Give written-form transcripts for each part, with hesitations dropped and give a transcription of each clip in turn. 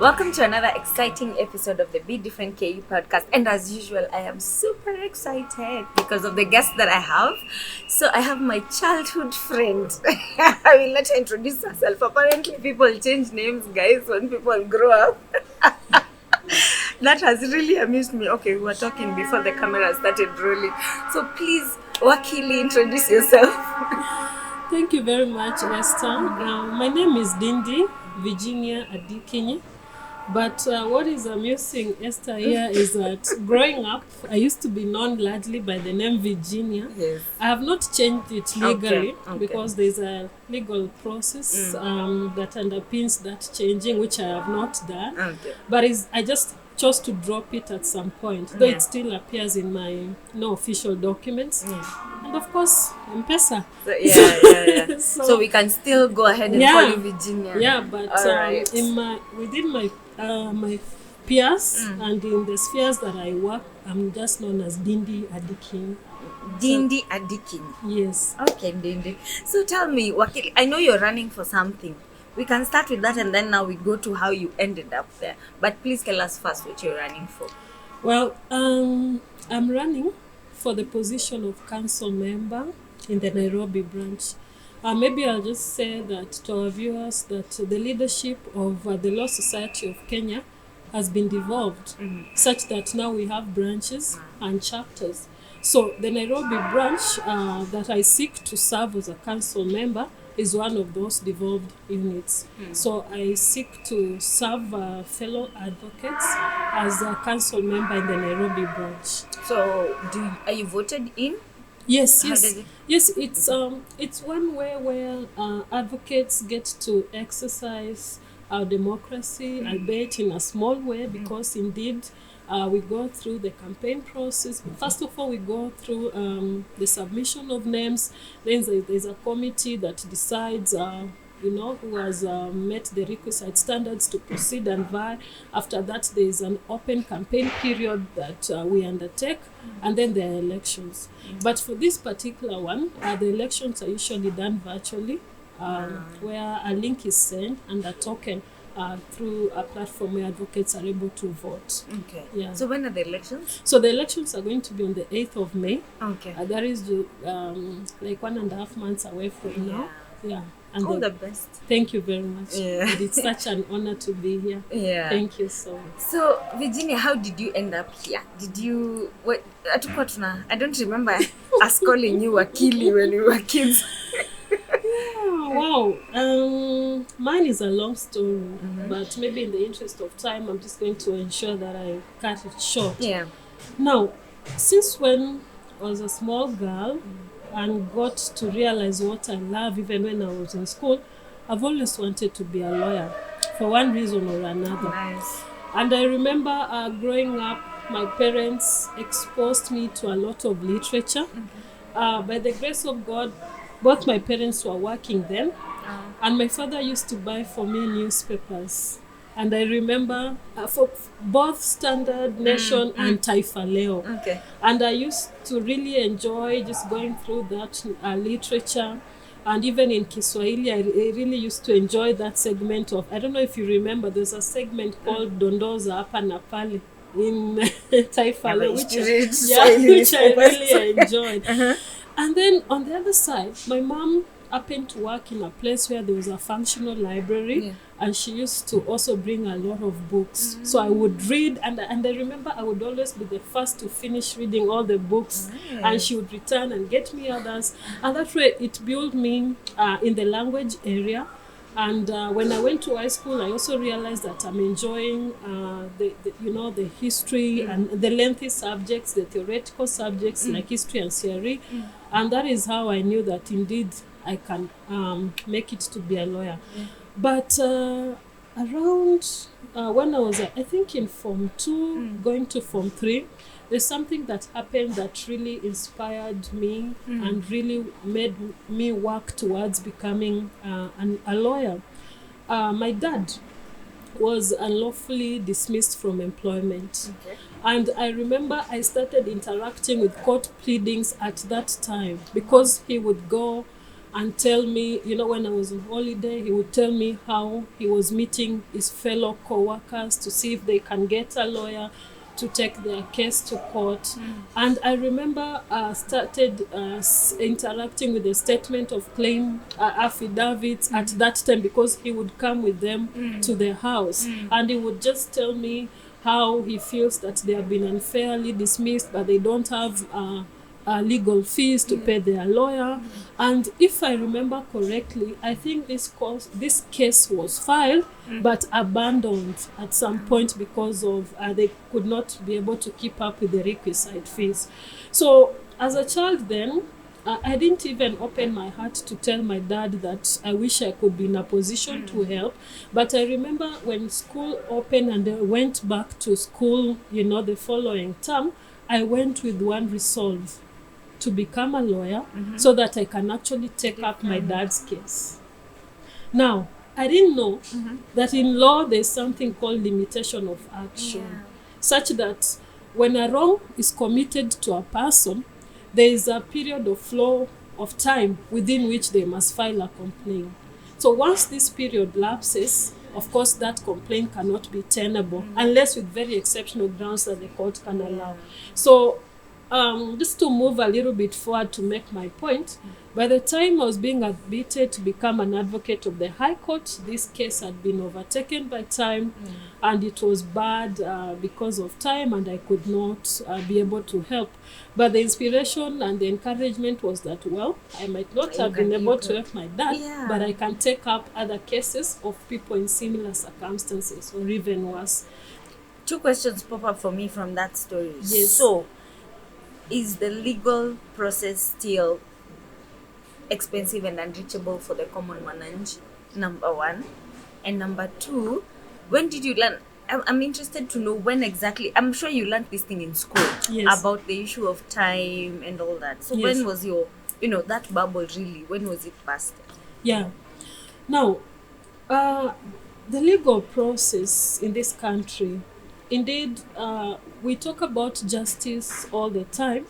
Welcome to another exciting episode of the Be Different KU podcast. And as usual, I am super excited because of the guest that I have. So I have my childhood friend. I will let her introduce herself. Apparently, people change names, guys, when people grow up. That has really amused me. Okay, we were talking before the camera started rolling. So please, Wakili, introduce yourself. Thank you very much, Esther. My name is Dindi Adikiny. But what is amusing, Esther, here is that growing up, I used to be known largely by the name Virginia. Yes. I have not changed it legally Okay. because there's a legal process that underpins that changing, which I have not done. Okay. But I just chose to drop it at some point, though it still appears in my official documents. And of course, M-Pesa. So, yeah. So we can still go ahead and call you Virginia. Yeah, but right. within my peers and in the spheres that I work, I'm just known as Dindi Adikiny. Dindi Adikiny. Yes. Okay, Dindi. So tell me, Wakili, I know you're running for something. We can start with that and then now we go to how you ended up there. But please tell us first what you're running for. Well, I'm running for the position of council member in the Nairobi branch. Maybe I'll just say that to our viewers that the leadership of the Law Society of Kenya has been devolved such that now we have branches and chapters. So the Nairobi branch that I seek to serve as a council member is one of those devolved units. So I seek to serve fellow advocates as a council member in the Nairobi branch. So are you voted in? Yes. It's one way where advocates get to exercise our democracy, albeit in a small way, because indeed we go through the campaign process. First of all, we go through the submission of names. Then there's a committee that decides who has met the requisite standards to proceed and vie. After that, there is an open campaign period that we undertake, and then there are elections. But for this particular one, the elections are usually done virtually, where a link is sent and a token through a platform where advocates are able to vote. Okay. Yeah. So when are the elections? So the elections are going to be on the 8th of May. Okay. That is like 1.5 months away from now. Yeah. And all the best. Thank you very much. Yeah. It's such an honor to be here. Yeah. Thank you so much. So, Virginia, how did you end up here? I don't remember us calling you Wakili when we were kids. Wow. Mine is a long story, but maybe in the interest of time, I'm just going to ensure that I cut it short. Yeah. Now, since when I was a small girl, and got to realize what I love even when I was in school, I've always wanted to be a lawyer for one reason or another. Nice. And I remember growing up, my parents exposed me to a lot of literature. By the grace of God, both my parents were working then, and my father used to buy for me newspapers. And I remember for both Standard, Nation, and Taifa Leo. Okay. And I used to really enjoy just going through that literature. And even in Kiswahili, I really used to enjoy that segment of, I don't know if you remember, there's a segment called Dondoza Hapa na Pale in Taifa Leo, which I really enjoyed. And then on the other side, my mom happened to work in a place where there was a functional library, and she used to also bring a lot of books. So I would read, and I remember I would always be the first to finish reading all the books, and she would return and get me others. And that way it built me in the language area. And when I went to high school, I also realized that I'm enjoying the history and the lengthy subjects, the theoretical subjects like history and theory. And that is how I knew that indeed I can make it to be a lawyer. But around when I was, I think in Form 2, going to Form 3, there's something that happened that really inspired me and really made me work towards becoming a lawyer. My dad was unlawfully dismissed from employment. Okay. And I remember I started interacting with court pleadings at that time because he would go and tell me, when I was on holiday, he would tell me how he was meeting his fellow co-workers to see if they can get a lawyer to take their case to court. And I remember started interacting with the statement of claim affidavits at that time, because he would come with them to the house, and he would just tell me how he feels that they have been unfairly dismissed, but they don't have legal fees to pay their lawyer. And if I remember correctly, I think this case was filed but abandoned at some point because of they could not be able to keep up with the requisite fees. So as a child then, I didn't even open my heart to tell my dad that I wish I could be in a position to help. But I remember when school opened and I went back to school, the following term, I went with one resolve: to become a lawyer, so that I can actually take up my dad's case. Now, I didn't know that in law there's something called limitation of action, such that when a wrong is committed to a person, there is a period of flow of time within which they must file a complaint. So once this period lapses, of course, that complaint cannot be tenable unless with very exceptional grounds that the court can allow. So just to move a little bit forward to make my point, by the time I was being admitted to become an advocate of the High Court, this case had been overtaken by time, and it was bad because of time, and I could not be able to help. But the inspiration and the encouragement was that, well, I might not have been able to help my dad, but I can take up other cases of people in similar circumstances, or even worse. 2 questions pop up for me from that story. Yes. So, is the legal process still expensive and unreachable for the common manage? Number 1. And number 2, when did you learn? I'm interested to know when exactly. I'm sure you learned this thing in school about the issue of time and all that. So when was your, that bubble really, when was it busted? Yeah. Now, the legal process in this country, indeed, we talk about justice all the time,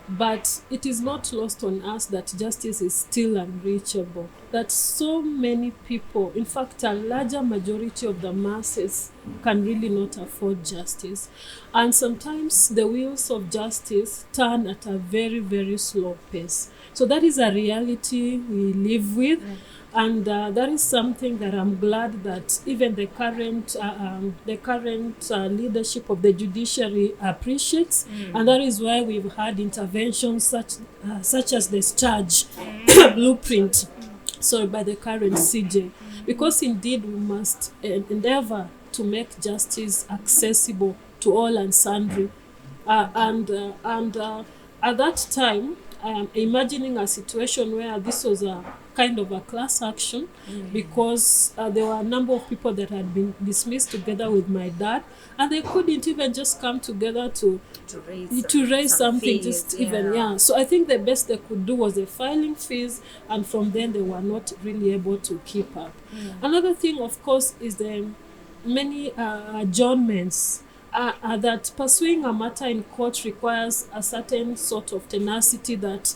but it is not lost on us that justice is still unreachable. That so many people, in fact, a larger majority of the masses, can really not afford justice. And sometimes the wheels of justice turn at a very, very slow pace. So that is a reality we live with. And that is something that I'm glad that even the current leadership of the judiciary appreciates, and that is why we've had interventions such as the Charge blueprint, by the current CJ, because indeed we must endeavor to make justice accessible to all and sundry, and at that time, I am imagining a situation where this was a kind of a class action, because there were a number of people that had been dismissed together with my dad, and they couldn't even just come together to raise something fees, So I think the best they could do was the filing fees, and from then they were not really able to keep up. Another thing, of course, is the many adjournments. That pursuing a matter in court requires a certain sort of tenacity that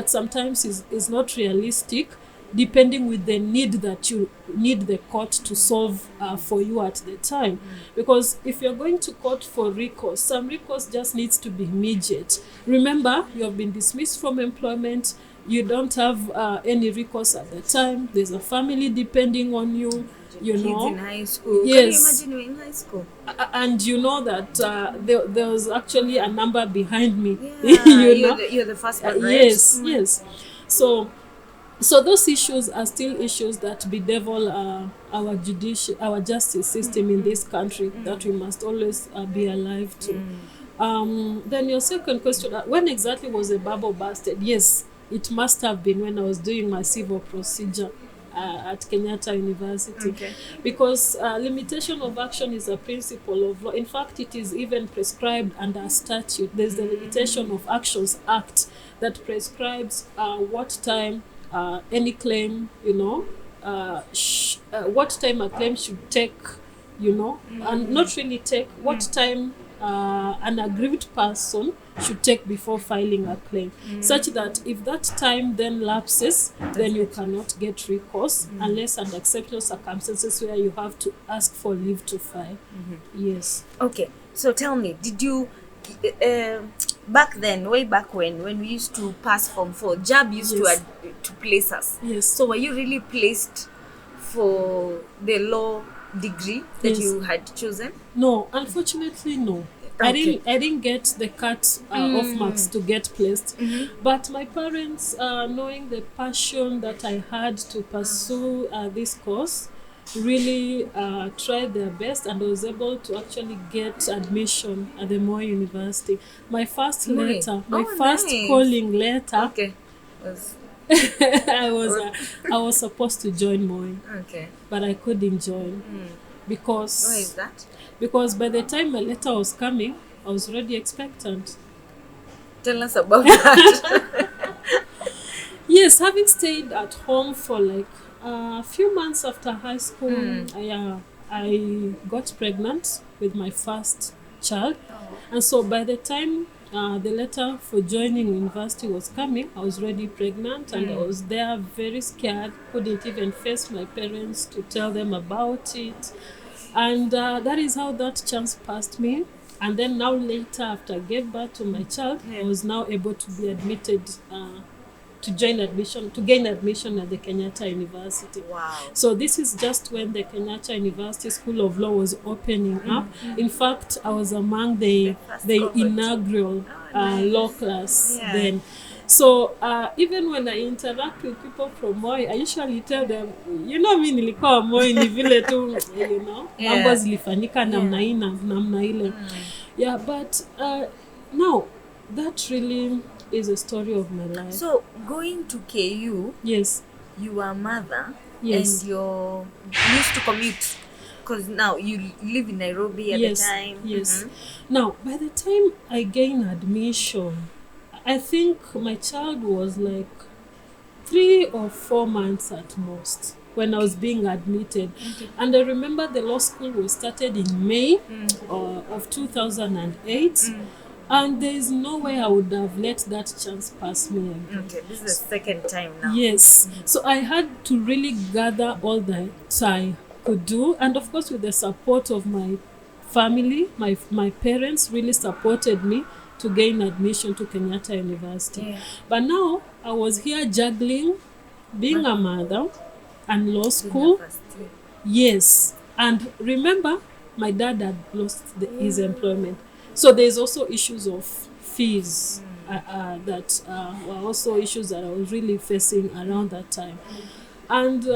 sometimes is not realistic, depending with the need that you need the court to solve for you at the time. Because if you're going to court for recourse, some recourse just needs to be immediate. Remember, you have been dismissed from employment, you don't have any recourse at the time, there's a family depending on you. Kids in high school. Yes. Can you imagine you're in high school? And you know that there was actually a number behind me. Yeah, you're the first one, right? Yes, yes. So those issues are still issues that bedevil our justice system in this country, that we must always be alive to. Then your second question, when exactly was the bubble busted? Yes, it must have been when I was doing my civil procedure at Kenyatta University, because limitation of action is a principle of law. In fact, it is even prescribed under statute. There's the Limitation of Actions Act that prescribes what time any claim, what time a claim should take, and not really take, what time an aggrieved person should take before filing a claim, such that if that time then lapses, then you cannot get recourse unless under exceptional circumstances where you have to ask for leave to file. Yes. Okay, so tell me, did you back then, way back when we used to pass Form 4, JAB used Yes. to place us. Yes. So were you really placed for the law degree that Yes. you had chosen? No, unfortunately, no. Okay. I didn't get the cut off marks to get placed. But my parents, knowing the passion that I had to pursue this course, really tried their best, and I was able to actually get admission at the Moi University. My first Moi. letter, my Oh, first nice. calling letter, Okay. Was I was supposed to join Moi, okay. but I couldn't join because Why is that? because by the time my letter was coming, I was already expectant. Tell us about that. Yes, having stayed at home for like a few months after high school, I got pregnant with my first child. And so by the time the letter for joining university was coming, I was already pregnant, and I was there very scared, couldn't even face my parents to tell them about it. And that is how that chance passed me. And then now later, after I gave birth to my child, I was now able to be admitted to gain admission at the Kenyatta University. Wow. So this is just when the Kenyatta University School of Law was opening up. In fact, I was among the cohort. inaugural nice. law class Yeah. then. So even when I interact with people from Moi, I usually tell them, you know, mi nilikuwa Moi ni vile tu, you know, mambo zilifanyika namna hii na namna ile. Yeah, but now that really is a story of my life. So going to KU, Yes. you were a mother, Yes. and you used to commute, because now you live in Nairobi at Yes. the time. Yes. Now, by the time I gained admission, I think my child was like 3 or 4 months at most when I was being admitted. And I remember the law school was started in May of 2008. And there is no way I would have let that chance pass me again. Okay, this is the second time now. Yes. So I had to really gather all that I could do. And of course, with the support of my family, my parents really supported me to gain admission to Kenyatta University. Yeah. But now I was here juggling being a mother and law school. First year. Yes. And remember, my dad had lost his employment. So there's also issues of fees that were also issues that I was really facing around that time. And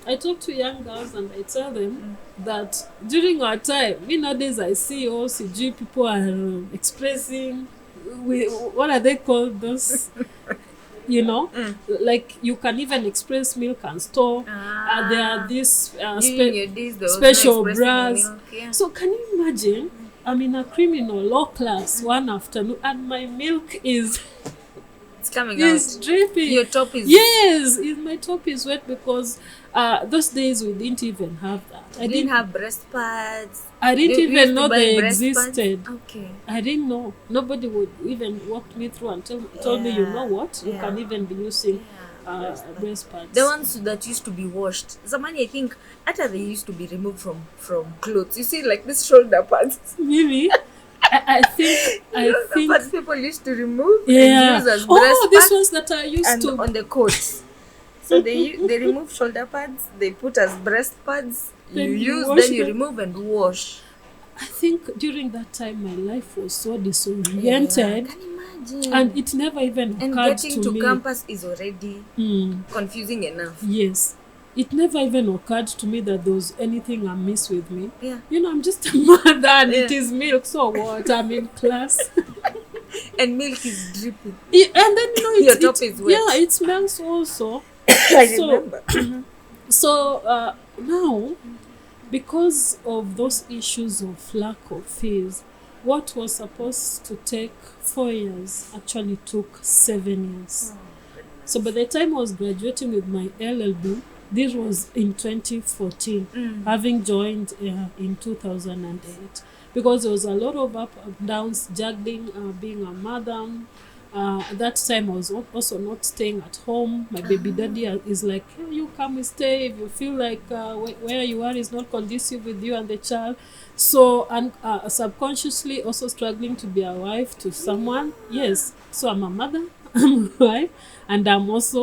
I talk to young girls and I tell them that during our time, nowadays I see OCG people are expressing, what are they called, those, like you can even express milk and store. There are these During your days, there was special no expressing bras. milk, yeah. So can you imagine? I'm in a criminal law class one afternoon and my milk is It's coming is out. dripping. Your top is... Yes, my top is wet because those days we didn't even have that. I didn't have breast pads. I didn't You used even to know buy they breast pads? existed. Okay. I didn't know. Nobody would even walk me through and told me, you know what, you Yeah. can even be using breast pads. The ones that used to be washed. Zamani, I think, after they used to be removed from clothes. You see, like this shoulder pads. Maybe. I think But people used to remove yeah. and use as breast Oh, these pads ones that I used and to. on the coats. So they remove shoulder pads, they put as breast pads. Then You you use, wash then you them. remove and wash. I think during that time my life was so Yeah, disoriented, can imagine. and it never even And occurred getting to to me. campus is already confusing enough. Yes, it never even occurred to me that there was anything amiss with me. Yeah. I'm just a mother, and it Yeah. is milk. So what? I'm in class, And milk is dripping. and then Your top is wet. Yeah, it smells also. I So- remember. So now, because of those issues of lack of fees, what was supposed to take 4 years actually took 7 years. So by the time I was graduating with my LLB, this was in 2014, having joined in 2008. because there was a lot of up and downs, juggling, being a mother. At that time, I was also not staying at home. My baby daddy is like, "Hey, you come and stay if you feel like where you are is not conducive with you and the child." So, and subconsciously also struggling to be a wife to someone. Yes, so I'm a mother, I'm a wife, and I'm also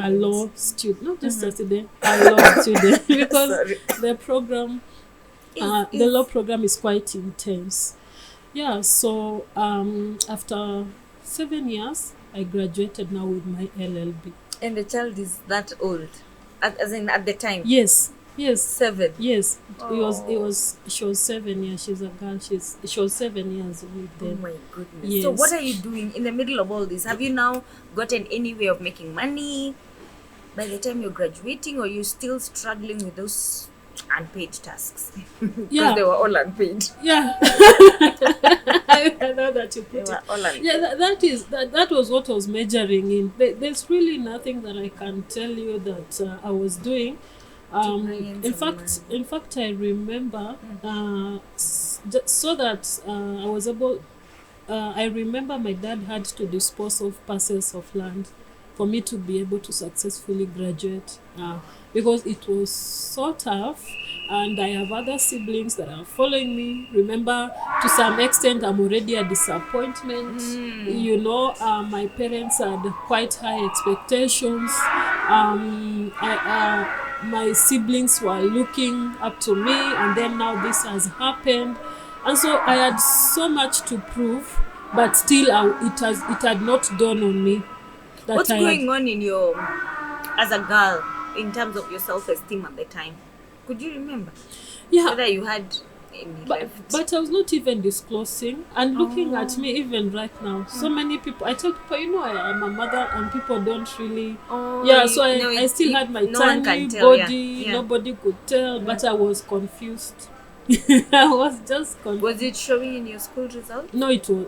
a law student. Not just a student, a law student, because Sorry. the program, the law program is quite intense. Yeah, so after 7 years, I graduated now with my LLB. And the child is that old, as in at the time. Yes, 7. yes. Oh. She was 7 years. She's a girl. She was 7 years with Oh them. my goodness. Yes. So what are you doing in the middle of all this? Have you now gotten any way of making money by the time you're graduating, or you're still struggling with those unpaid tasks? Because Yeah. they were all unpaid. Yeah. I know that you They put were it. all unpaid. Yeah, that was what I was measuring in. There's really nothing that I can tell you that I was doing. bring in In some fact, I remember so that I was able. I remember my dad had to dispose of parcels of land for me to be able to successfully graduate, because it was so tough, and I have other siblings that are following me. Remember, to some extent, I'm already a disappointment. You know, my parents had quite high expectations. My siblings were looking up to me, and then now this has happened. And so I had so much to prove, but still it had not dawned on me that What's going on in your, as a girl, in terms of your self-esteem at the time? Could you remember Yeah, whether you had any left? but I was not even disclosing. And looking at me even right now, so many people, I tell people, you know, I am a mother, and people don't really. So I still had my no one tiny can tell, body. yeah. Nobody could tell, but I was confused. I was just confused. Was it showing in your school result? No, it was.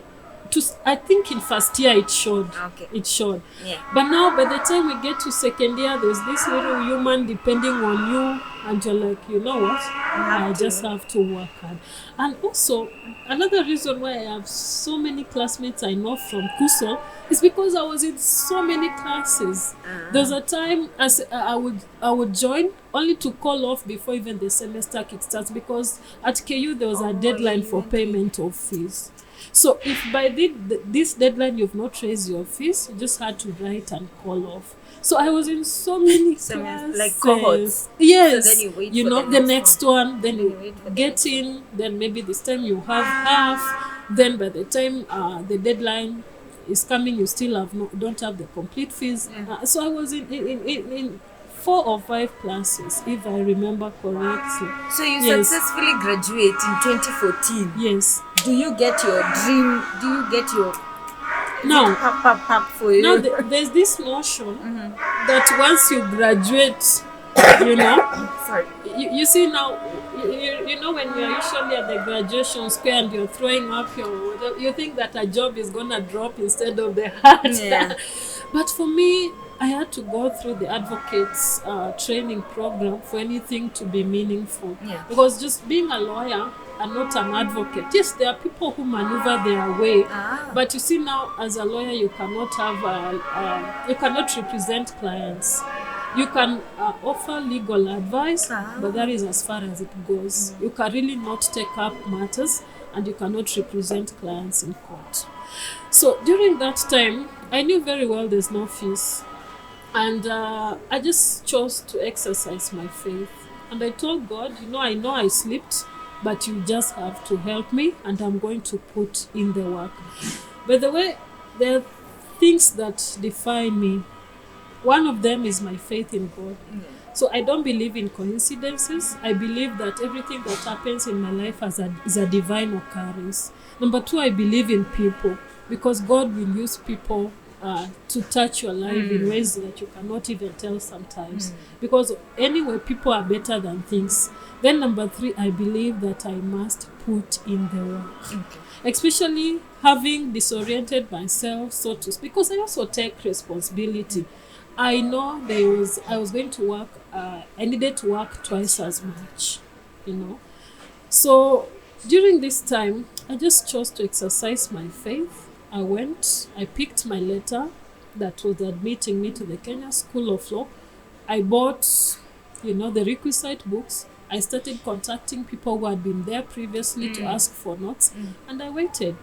I think in first year it showed. Okay. It showed. Yeah. But now by the time we get to second year, there's this little human depending on you, and you're like, you know what? I just have to work hard. And also, another reason why I have so many classmates I know from Kuso is because I was in so many classes. There was a time as I would join only to call off before even the semester kickstarts, because at KU there was a deadline for payment of fees. So if by this deadline you've not raised your fees, you just had to write and call off. So I was in so many classes. Like cohorts. Yes. So then you wait for know the the next next one, then you you wait for the get next in, then maybe this time you have half. Then by the time the deadline is coming, you still don't have the complete fees. So I was in 4 or 5 classes, if I remember correctly. So you successfully graduate in 2014. Yes. Do you get your dream? Do you get your No. pap for you? Now there's this notion that once you graduate, you know, Sorry. you see now, you know, when you're usually at the graduation square and you're throwing up you think that a job is gonna drop instead of the heart. Yeah. But for me, I had to go through the advocates training program for anything to be meaningful. Yeah. Because just being a lawyer and not an advocate, yes, there are people who maneuver their way. But you see now, as a lawyer, you cannot have you cannot represent clients. You can offer legal advice, but that is as far as it goes. You can really not take up matters, and you cannot represent clients in court. So during that time, I knew very well there's no fees. And I just chose to exercise my faith. And I told God, I know I slipped, but you just have to help me, and I'm going to put in the work. By the way, there are things that define me. One of them is my faith in God. So I don't believe in coincidences. I believe that everything that happens in my life is a divine occurrence. Number 2, I believe in people, because God will use people to touch your life in ways that you cannot even tell sometimes. Because anyway, people are better than things. Then number 3, I believe that I must put in the work. Especially having disoriented myself, so to speak, because I also take responsibility. I know I was going to work, I needed to work twice as much, So During this time, I just chose to exercise my faith. I picked my letter that was admitting me to the Kenya School of Law. I bought, the requisite books. I started contacting people who had been there previously to ask for notes. And I waited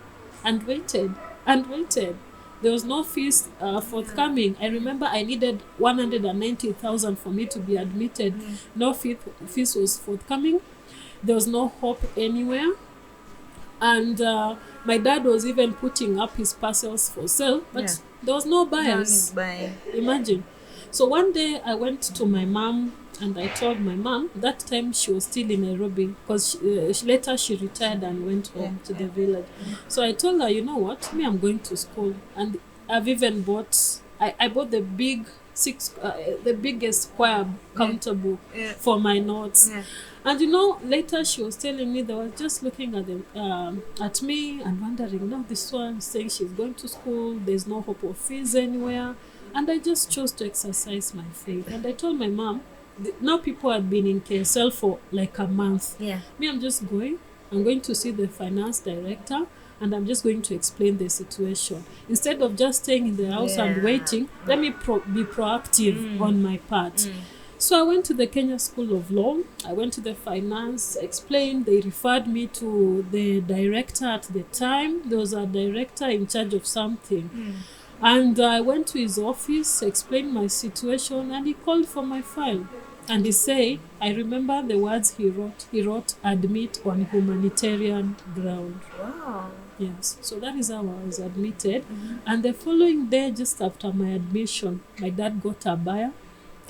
and waited and waited. There was no fees forthcoming. I remember I needed 190,000 for me to be admitted. No fees was forthcoming. There was no hope anywhere. And my dad was even putting up his parcels for sale, but there was no buyers. Imagine. So one day I went to my mom and I told my mom, that time she was still in Nairobi, because later she retired and went home to the village. So I told her, you know what, I'm going to school, and I've even bought, I bought the biggest square counter book for my notes. And later she was telling me, they were just looking at them, at me and wondering, no, this one saying she's going to school, there's no hope of fees anywhere. And I just chose to exercise my faith. And I told my mom, now people had been in KSL for like a month. Me, I'm going to see the finance director, and I'm just going to explain the situation. Instead of just staying in the house and waiting, let me be proactive on my part. So I went to the Kenya School of Law. I went to the finance, explained. They referred me to the director at the time. There was a director in charge of something. And I went to his office, explained my situation, and he called for my file. And he said, I remember the words he wrote. He wrote, admit on humanitarian ground. Wow. Yes. So that is how I was admitted. And the following day, just after my admission, my dad got a buyer.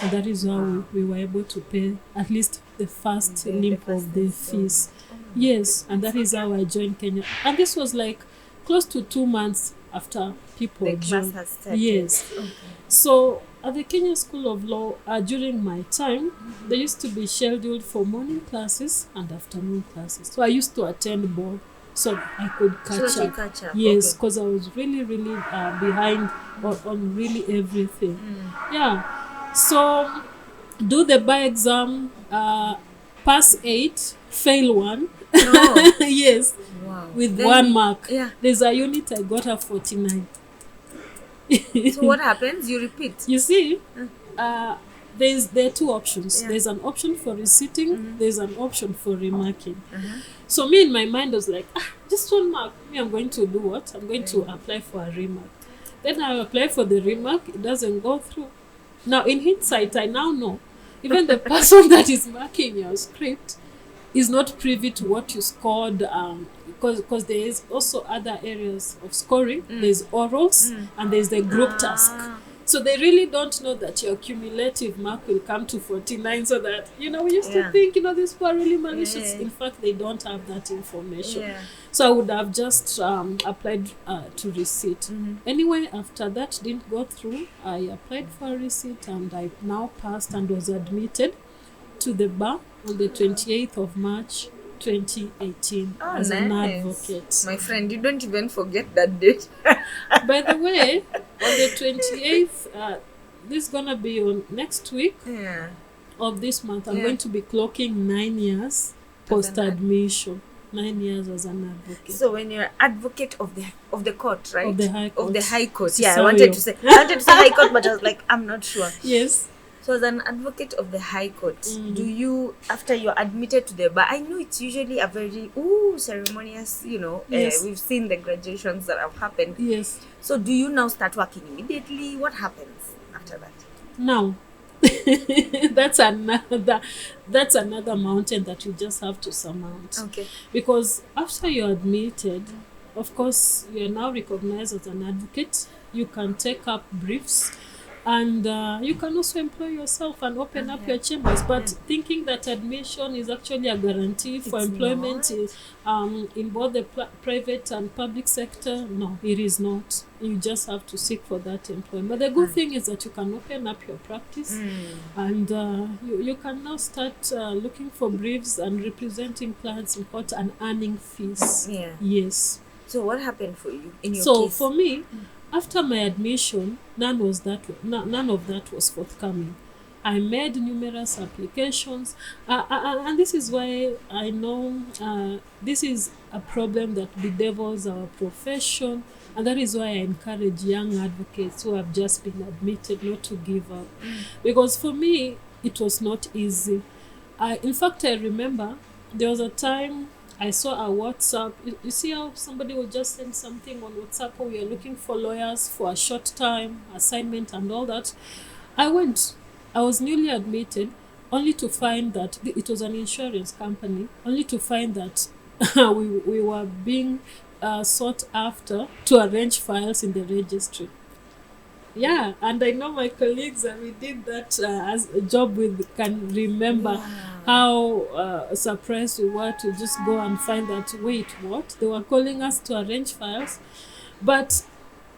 And that is how we were able to pay at least the first limp of the fees. Yes. And that is how I joined Kenya. And this was like close to 2 months after people The class has started. Yes. Okay. So at the Kenya School of Law, during my time, they used to be scheduled for morning classes and afternoon classes. So I used to attend both so I could catch up. Yes, because I was really, really behind on really everything. Yeah. So do the bar exam, pass 8, fail 1. No. Yes. Wow. With Then 1 mark. Yeah. There's a unit I got a 49. So what happens? You repeat. You see, there are 2 options. There's an option for resitting. There's an option for remarking. So me in my mind was like, just 1 mark. I'm going to do what? I'm going to apply for a remark. Then I apply for the remark. It doesn't go through. Now in hindsight, I now know even the person that is marking your script is not privy to what you scored, because there is also other areas of scoring. There's orals and there's the group task. So they really don't know that your cumulative mark will come to 49, so that, we used to think, these people are really malicious. In fact, they don't have that information. So I would have just applied to receipt. Anyway, after that didn't go through, I applied for a receipt, and I now passed and was admitted to the bar on the 28th of March 2018 as an advocate. My friend, you don't even forget that date. By the way, on the 28th, this is going to be on next week of this month. I'm going to be clocking 9 years post-admission. 9 years as an advocate. So when you're advocate of the court, right? Of the High Court. Of the High Court. Yeah, I wanted to say High Court, but I was like, I'm not sure. Yes. So as an advocate of the High Court, do you, after you're admitted to the bar, I know it's usually a very ceremonious, Yes. We've seen the graduations that have happened. Yes. So do you now start working immediately? What happens after that? Now, that's another mountain that you just have to surmount. Okay. Because after you're admitted, of course, you're now recognized as an advocate. You can take up briefs, and you can also employ yourself and open up your chambers. But thinking that admission is actually a guarantee for employment in both the private and public sector, no, it is not. You just have to seek for that employment. But the good thing is that you can open up your practice, and you can now start looking for briefs and representing clients in court and earning fees. Yeah. Yes. So what happened for you in your case? So for me, after my admission, none of that was forthcoming. I made numerous applications, and this is why I know this is a problem that bedevils our profession, and that is why I encourage young advocates who have just been admitted not to give up. Because for me, it was not easy. In fact, I remember there was a time I saw a WhatsApp. You see how somebody will just send something on WhatsApp, or we are looking for lawyers for a short time assignment and all that. I went. I was newly admitted, only to find that it was an insurance company, only to find that we were being sought after to arrange files in the registry. Yeah, and I know my colleagues, and we did that as a job with, can remember how surprised we were to just go and find that, wait, what? They were calling us to arrange files. But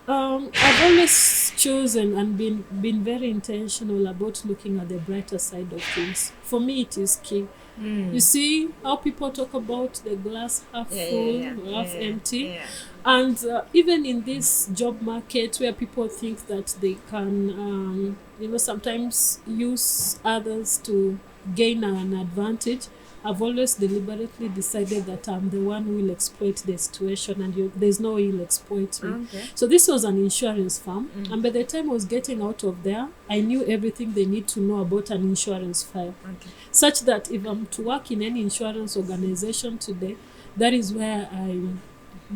I've always chosen and been very intentional about looking at the brighter side of things. For me, it is key. You see how people talk about the glass half full, half empty. And even in this job market where people think that they can, sometimes use others to gain an advantage, I've always deliberately decided that I'm the one who will exploit the situation, and there's no way you'll exploit me. Okay. So this was an insurance firm, and by the time I was getting out of there, I knew everything they need to know about an insurance file. Okay. Such that if I'm to work in any insurance organization today, that is where I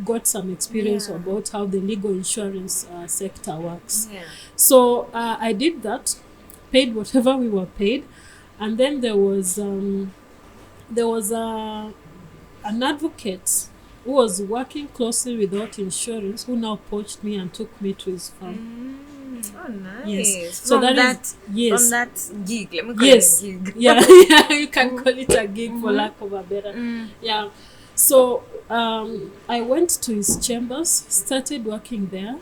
got some experience about how the legal insurance sector works. So I did that, paid whatever we were paid, and then there was an advocate who was working closely with Health Insurance, who now poached me and took me to his firm. Oh, nice. Yes. So From that gig, let me call it a gig. Yeah, you can call it a gig for lack of a better. Yeah. So I went to his chambers, started working there.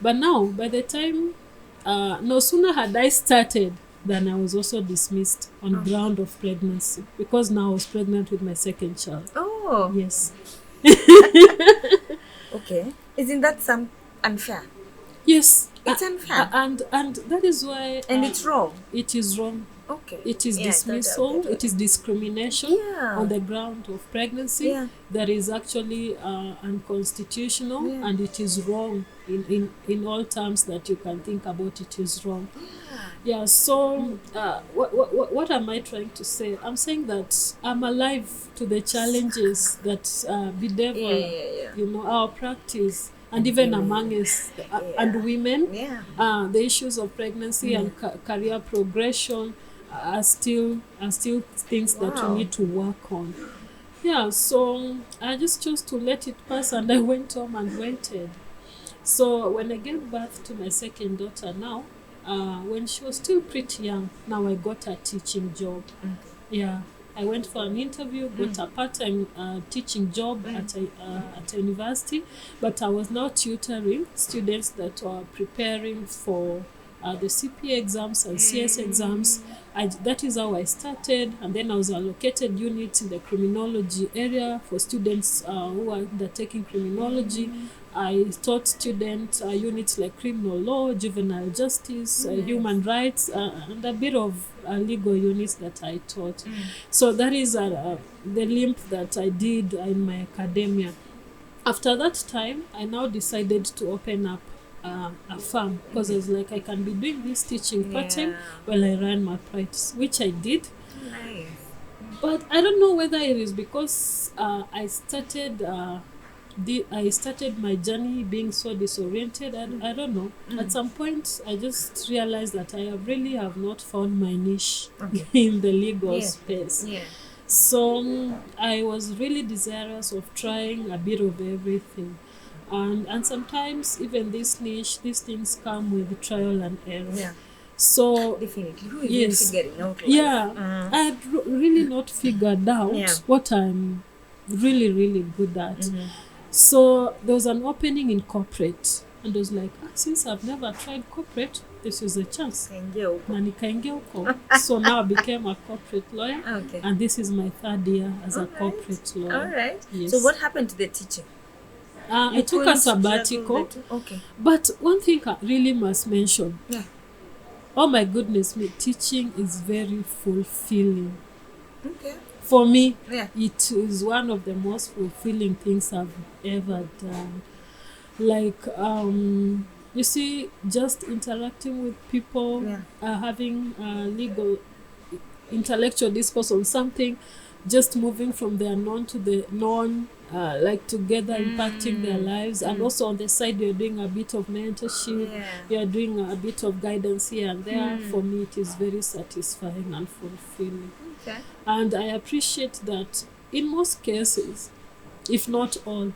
But now, by the time, no sooner had I started than I was also dismissed on ground of pregnancy, because now I was pregnant with my second child. Oh. Yes. Okay. Isn't that some unfair? Yes. It's unfair. And that is why... And it's wrong. It is wrong. Okay. It is dismissal. It is discrimination on the ground of pregnancy. That is actually unconstitutional, and it is wrong in all terms that you can think about. It is wrong. So what am I trying to say? I'm saying that I'm alive to the challenges that bedevil our practice. And even among us and women, the issues of pregnancy and career progression are still things that we need to work on. So I just chose to let it pass, and I went home and waited. So when I gave birth to my second daughter now, when she was still pretty young, now I got a teaching job. I went for an interview, got a part-time teaching job at a university, but I was now tutoring students that were preparing for the CPA exams and CS exams. That is how I started, and then I was allocated units in the criminology area for students who are undertaking criminology. I taught students units like criminal law, juvenile justice, human rights, and a bit of legal units that I taught. So that is the limp that I did in my academia. After that time, I now decided to open up a farm, because I was like, I can be doing this teaching part-time while I run my practice, which I did. Nice. But I don't know whether it is because I started my journey being so disoriented. I don't know. At some point, I just realized that I really have not found my niche in the legal space. So I was really desirous of trying a bit of everything. And sometimes even this niche, these things come with trial and error. So definitely, who is figuring out? I had really not figured out what I'm really, really good at. So there was an opening in corporate, and I was like, since I've never tried corporate, this is a chance. So now I became a corporate lawyer, and this is my third year as a corporate lawyer. All right. So what happened to the teaching? I took a sabbatical. But one thing I really must mention, Oh my goodness me, teaching is very fulfilling. Okay. For me, Yeah. it is one of the most fulfilling things I've ever done. Like, you see, just interacting with people, Yeah. having legal, intellectual discourse on something, just moving from the unknown to the known, like together impacting their lives. And also on the side, you're doing a bit of mentorship, Yeah. you're doing a bit of guidance here and there. For me, it is very satisfying and fulfilling. Okay. And I appreciate that in most cases, if not all,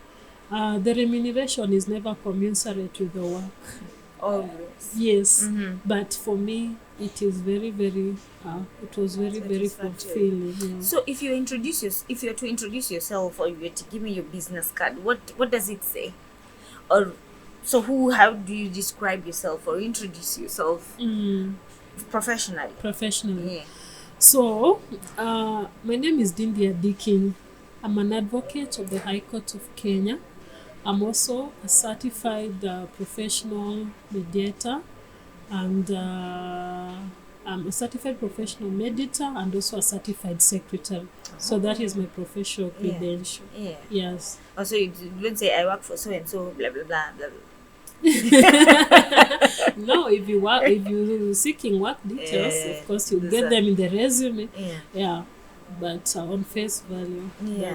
the remuneration is never commensurate with the work. Always. Yes, but for me, it is very, very. It was very, very Satisfactory. fulfilling. Yeah. So if you are to introduce yourself, or you were to give me your business card, what does it say? Or so how do you describe yourself or introduce yourself professionally? Professionally. Yeah. So, my name is Dindi Adikiny. I'm an advocate of the High Court of Kenya. I'm also a certified professional mediator, and I'm a certified professional mediator and also a certified secretary. So that is my professional credential. Yeah. Yes. Also, you don't say I work for so and so, blah blah blah blah. No, if you're seeking work details, of course you get them in the resume. Yeah. But on face value,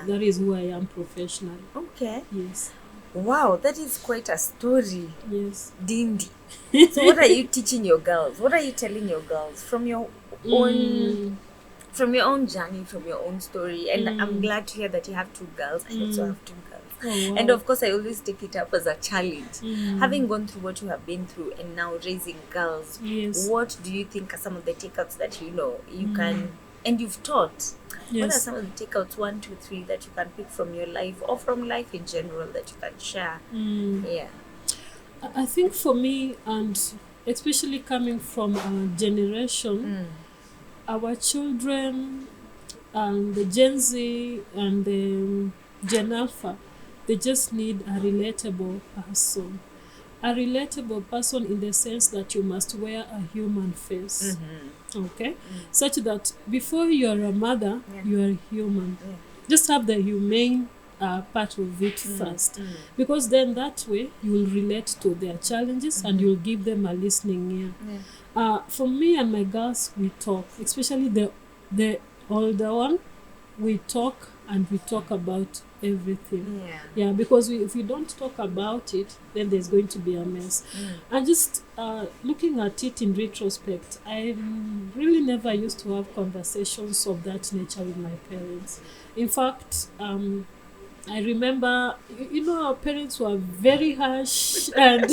that is who I am professionally. Okay. Yes. Wow, that is quite a story. Yes. Dindi. So what are you teaching your girls? What are you telling your girls from your own journey, from your own story? And I'm glad to hear that you have 2 girls. I also have 2 girls. Oh, wow. And of course, I always take it up as a challenge. Having gone through what you have been through and now raising girls, Yes. what do you think are some of the takeouts that you can, and you've taught? What are Yes. some of the takeouts, 1, 2, 3, that you can pick from your life or from life in general that you can share? Yeah. I think for me, and especially coming from our generation, our children and the Gen Z and the Gen Alpha, they just need a relatable person. A relatable person in the sense that you must wear a human face. Okay? Such that before you are a mother, you are human. Just have the humane part of it first. Because then that way you will relate to their challenges and you will give them a listening ear. For me and my girls, we talk, especially the older one, we talk and we talk about everything. Yeah, because if we don't talk about it, then there's going to be a mess. And just looking at it in retrospect, I really never used to have conversations of that nature with my parents. In fact, I remember, our parents were very harsh and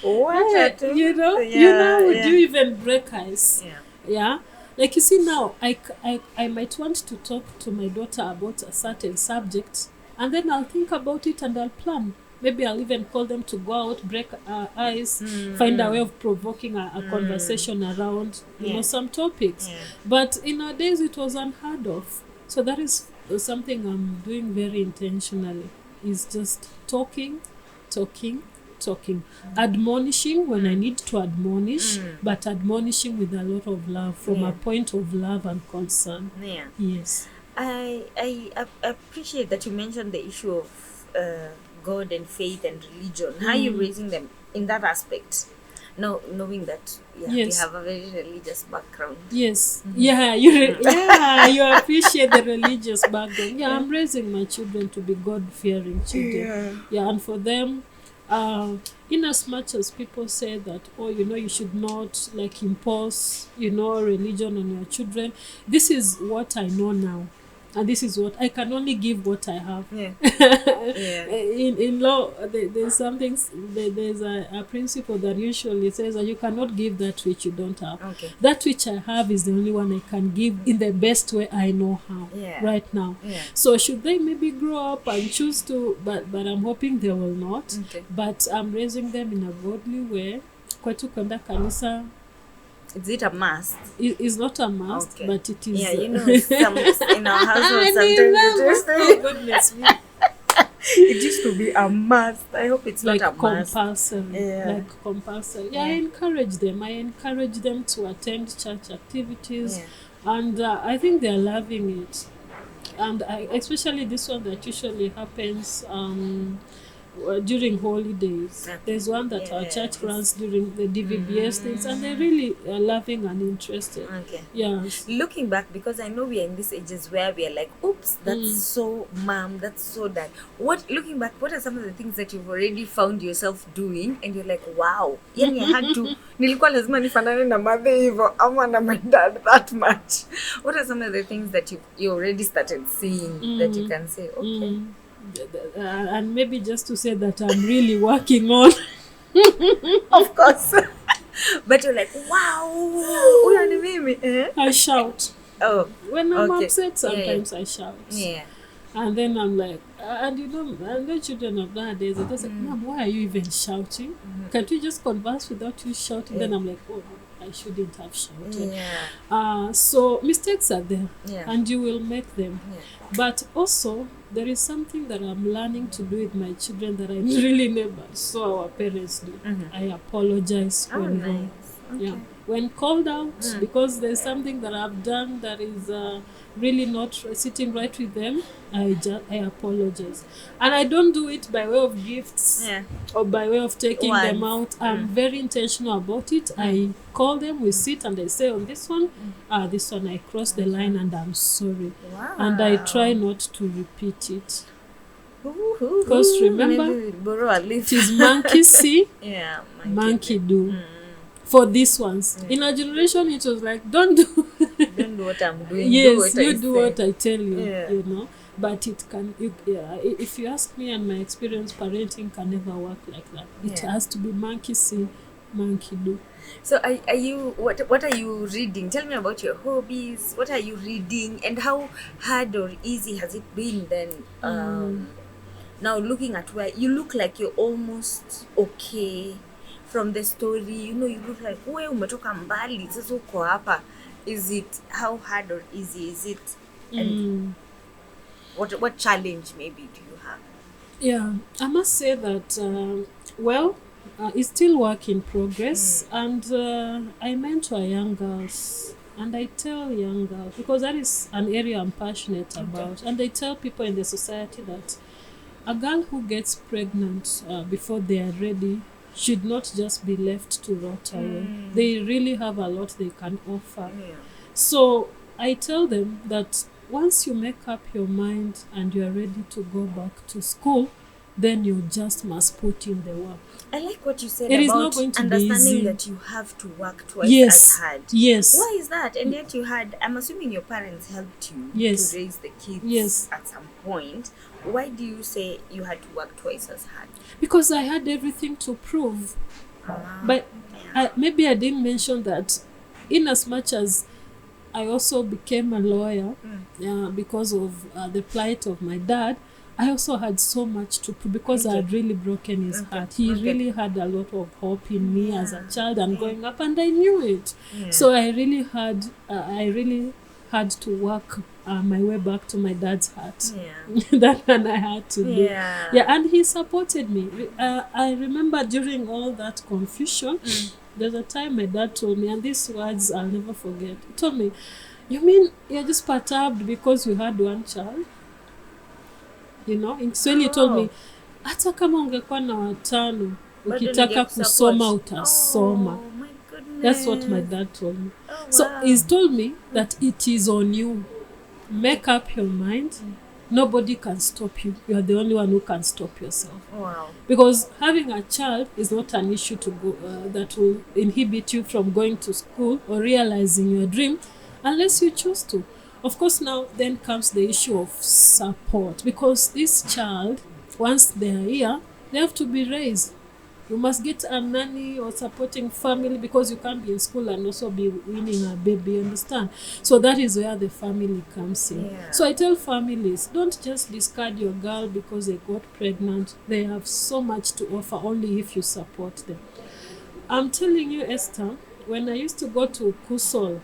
What? would you even break ice? Yeah. Like, you see, now I might want to talk to my daughter about a certain subject, and then I'll think about it and I'll plan. Maybe I'll even call them to go out, break ice, find a way of provoking a conversation around some topics. But in our days, it was unheard of. So that is something I'm doing very intentionally, is just talking, admonishing when I need to admonish, but admonishing with a lot of love, from a point of love and concern. Yes. I appreciate that you mentioned the issue of God and faith and religion. How are you raising them in that aspect? Knowing that you have a very religious background. Yes. Yeah, you appreciate the religious background. Yeah, I'm raising my children to be God-fearing children. Yeah, and for them, in as much as people say that, you should not impose, religion on your children, this is what I know now. And this is what I can only give, what I have. In law, there's something. There's a principle that usually says that you cannot give that which you don't have. That which I have is the only one I can give in the best way I know how. Right now. So should they maybe grow up and choose to, but I'm hoping they will not. But I'm raising them in a godly way. Kwetu kwenda kanisa. Is it a must? It's not a must, but it is. Some in our household sometimes. Oh, goodness me. It used to be a must. I hope it's like not a must. compulsory. Yeah. Like compulsory. Yeah, I Yeah. encourage them. I encourage them to attend church activities, Yeah. and I think they're loving it. And especially this one that usually happens during holidays. Okay. There's one that our Yeah, church this- runs during the DVBS things, and they're really loving and interested. Okay. Yes. Looking back, because I know we are in these ages where we are like, oops, that's so mom, that's so dad. Looking back, what are some of the things that you've already found yourself doing and you're like, wow, yani I had to, nilikuwa lazima nifanane na mother hivyo ama na my dad that much. What are some of the things that you already started seeing that you can say, okay. And maybe just to say that I'm really working on. Of course. But you're like, wow, huyo ni mimi. I shout. Oh, When I'm okay. upset, sometimes I shout. Yeah. And then I'm like, and you know, and the children of nowadays, they're just like, Mom, why are you even shouting? Can't we just converse without you shouting? Then I'm like, oh, I shouldn't have shouted. Yeah. So mistakes are there, Yeah. and you will make them. Yeah. But also, there is something that I'm learning to do with my children that I really never saw our parents do. I apologize when wrong. Okay. Yeah, when called out because there's something that I've done that is really not sitting right with them, I apologize, and I don't do it by way of gifts or by way of taking them out. I'm very intentional about it. I call them, we sit, and I say, on this one I crossed the line and I'm sorry. Wow. And I try not to repeat it. Because remember, maybe borrow a leaf. it is monkey see, Yeah, monkey do. For these ones, in our generation, it was like, don't do. Don't do what I'm doing. Yes, do what you I do say. what I tell you. Yeah. You know, but it can. If you ask me, and my experience, parenting can never work like that. It Yeah. has to be monkey see, monkey do. So are you what are you reading? Tell me about your hobbies. What are you reading and how hard or easy has it been then? Now looking at where you look like you're almost okay from the story, you know, you look like we umetoka mbali sasa uko hapa. Is it how hard or easy is it? And what challenge maybe do you have? Yeah, I must say that it's still work in progress, and I mentor young girls, and I tell young girls, because that is an area I'm passionate about, and I tell people in the society that a girl who gets pregnant before they are ready should not just be left to rot away. They really have a lot they can offer. Yeah. So I tell them that once you make up your mind and you are ready to go back to school, then you just must put in the work. I like what you said It is about not going to be understanding easy. that you have to work twice Yes. as hard. Yes. Why is that? And yet you had, I'm assuming your parents helped you Yes. to raise the kids Yes. at some point. Why do you say you had to work twice as hard? Because I had everything to prove. But maybe I didn't mention that in as much as I also became a lawyer because of the plight of my dad, I also had so much to prove because I had really broken his heart. He really had a lot of hope in me as a child and growing up, and I knew it. So I really had to work my way back to my dad's heart. That one I had to do. Yeah, and he supported me. I remember during all that confusion, there's a time my dad told me, and these words I'll never forget. He told me, "You mean you're just perturbed because you had one child?" You know, in Kiswahili he told me, hata kama ungekuwa na watano, ukitaka kusoma utasoma. Oh my goodness. That's what my dad told me. Oh, So wow. he's told me that it is on you. Make up your mind. Nobody can stop you. You are the only one who can stop yourself. Wow. Because having a child is not an issue to go that will inhibit you from going to school or realizing your dream unless you choose to. Of course, now then comes the issue of support, because this child, once they are here, they have to be raised. You must get a nanny or supporting family, because you can't be in school and also be winning a baby, you understand? So that is where the family comes in. Yeah. So I tell families, don't just discard your girl because they got pregnant. They have so much to offer only if you support them. I'm telling you, Esther, when I used to go to Kusol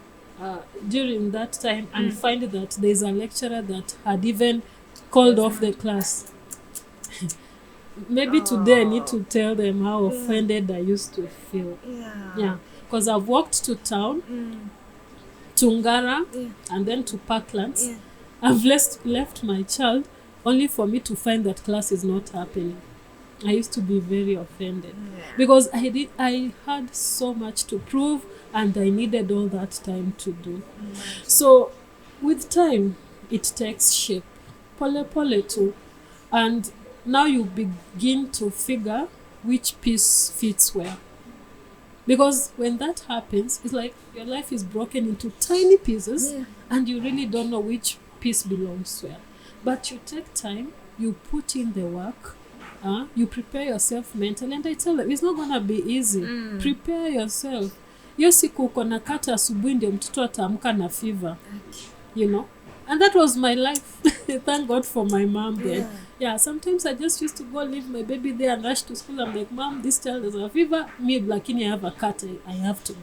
during that time and find that there's a lecturer that had even called off the class. maybe today I need to tell them how offended I used to feel. Yeah, because I've walked to town, to Ngara, and then to Parklands. I've left my child only for me to find that class is not happening. I used to be very offended because I had so much to prove, and I needed all that time to do. So with time, it takes shape. Pole pole too. And now you begin to figure which piece fits where. Because when that happens, it's like your life is broken into tiny pieces, and you really don't know which piece belongs where. But you take time, you put in the work, you prepare yourself mentally, and I tell them it's not gonna be easy. Prepare yourself. Hiyo siku uko na kata asubuhi ndio mtoto ataamka na fever, you know. And that was my life. Thank God for my mom then. Yeah, sometimes I just used to go leave my baby there and rush to school. I'm like, Mom, this child has a fever. Me, lakini I have a cat. I have to go.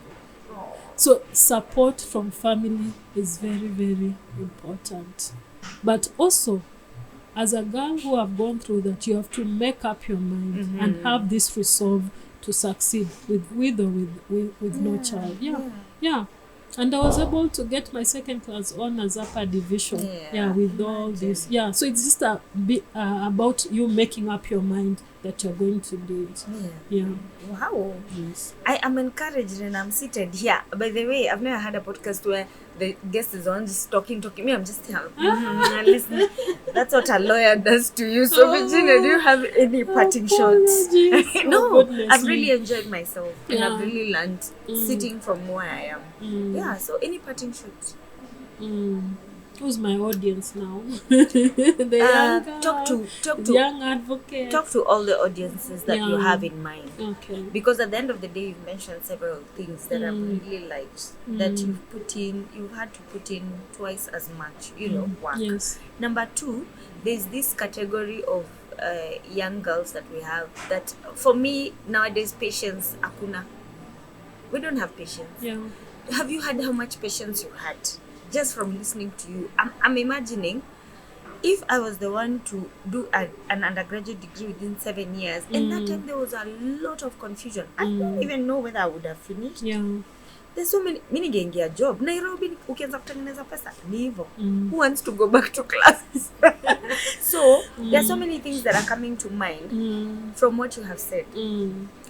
So support from family is very, very important. But also, as a girl who have gone through that, you have to make up your mind and have this resolve to succeed with or with no child. Yeah. And I was able to get my second class honors upper division. With all this. So it's just a bit about you making up your mind that you're going to do it. Wow. Yes. I am encouraged and I'm seated here. By the way, I've never had a podcast where the guest is on just talking. Me, I'm just here. Listening. That's what a lawyer does to you. So, Virginia, do you have any parting shots? No, I've really enjoyed myself. And I've really learned sitting from where I am. So any parting shots? Who's my audience now? The young talk to young advocate. Talk to all the audiences that you have in mind. Okay. Because at the end of the day, you've mentioned several things that I've really liked that you've had to put in twice as much, work. Yes. Number 2, there's this category of young girls that we have that, for me nowadays, patience akuna. We don't have patience. Yeah. Have you had how much patience you had? Just from listening to you, I'm imagining if I was the one to do an undergraduate degree within 7 years, and that time there was a lot of confusion. I don't even know whether I would have finished. There's so many ningeingia job Nairobi, ukianza kutengeneza pesa ni hivyo. Who wants to go back to classes? So there's so many things that are coming to mind from what you have said.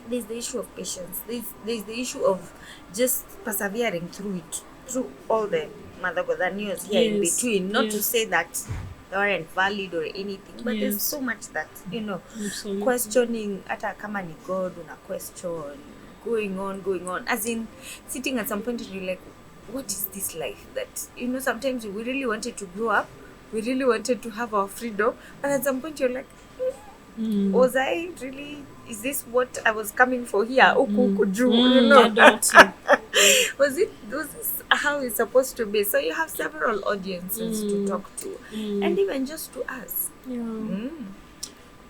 There's the issue of patience. There's the issue of just persevering through it, through all the news here in between. Not to say that they weren't valid or anything, but there's so much that, Absolutely. questioning, ata kama ni God, una question, going on. As in, sitting at some point and you're like, what is this life? That, sometimes we really wanted to grow up, we really wanted to have our freedom, and at some point you're like, was I really, is this what I was coming for here? Was this how it's supposed to be? So you have several audiences to talk to, and even just to ask.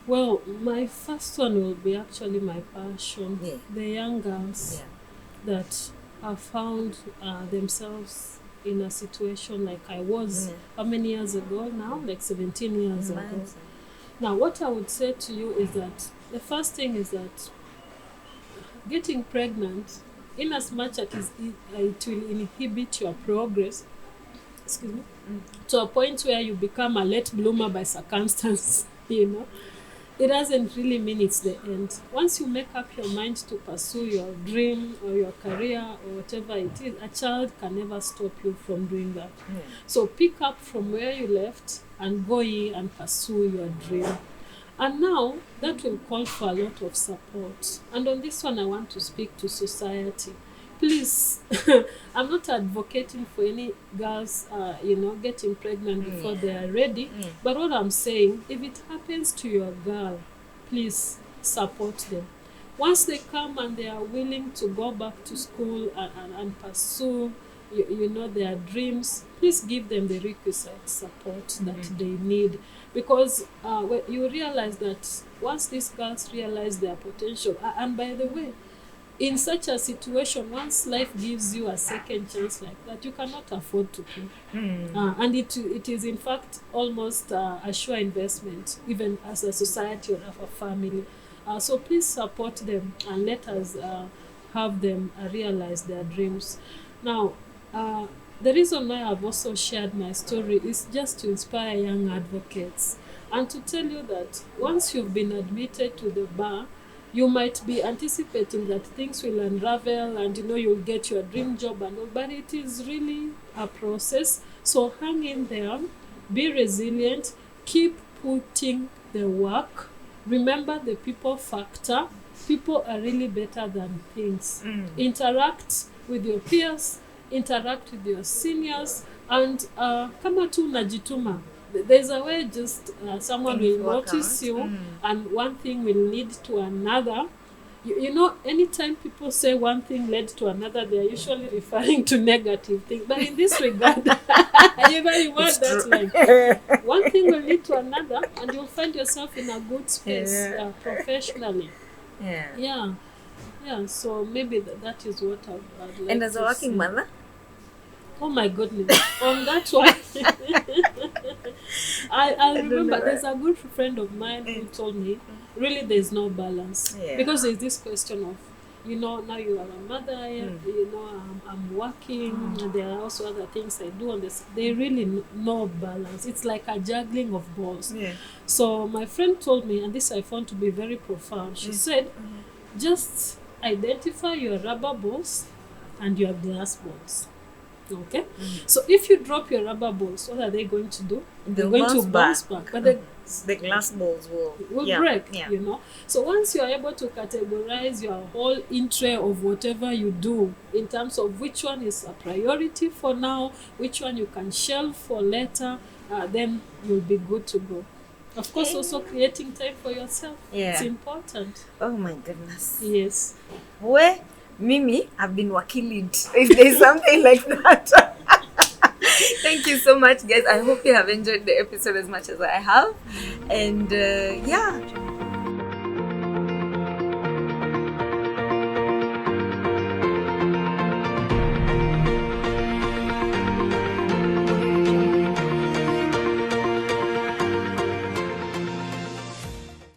Well, my first one will be actually my passion. The young girls that have found themselves in a situation like I was how many years ago now? Like 17 years ago. Now, what I would say to you is that the first thing is that getting pregnant, in as much as it will inhibit your progress, to a point where you become a late bloomer by circumstance, it doesn't really mean it's the end. Once you make up your mind to pursue your dream or your career or whatever it is, a child can never stop you from doing that. So pick up from where you left and go in and pursue your dream. And now that will call for a lot of support. And on this one, I want to speak to society. Please, I'm not advocating for any girls, getting pregnant before they are ready. But what I'm saying, if it happens to your girl, please support them. Once they come and they are willing to go back to school and pursue, their dreams, please give them the requisite support that they need. Because you realize that once these girls realize their potential, and by the way, in such a situation, once life gives you a second chance like that, you cannot afford to pay. And it is in fact almost a sure investment, even as a society or as a family. So please support them and let us have them realize their dreams. Now, the reason why I've also shared my story is just to inspire young advocates and to tell you that once you've been admitted to the bar, you might be anticipating that things will unravel and you'll get your dream job and all, but it is really a process. So hang in there, be resilient, keep putting the work. Remember the people factor. People are really better than things. Interact with your peers, interact with your seniors, and kama tu unajituma, there's a way just someone will notice you, and one thing will lead to another. Anytime people say one thing led to another, they're usually referring to negative things. But in this regard, you want that line. One thing will lead to another, and you'll find yourself in a good space professionally. Yeah. So maybe that is what I'd like. And as a working mother? Oh my goodness. On that one, I remember there's a good friend of mine who told me, really there's no balance. Because there's this question of, now you are a mother, I'm working, and there are also other things I do on this. They really no balance. It's like a juggling of balls. So my friend told me, and this I found to be very profound, she said, just identify your rubber balls and your glass balls. Okay? So if you drop your rubber balls, what are they going to do? They're going to bounce back. But the glass balls will break, So once you are able to categorize your whole intro of whatever you do in terms of which one is a priority for now, which one you can shelve for later, then you'll be good to go. Of course, also creating time for yourself. It's important. Oh my goodness. Yes. Where Mimi, I've been wakilid. If there's something like that. Thank you so much, guys. I hope you have enjoyed the episode as much as I have. And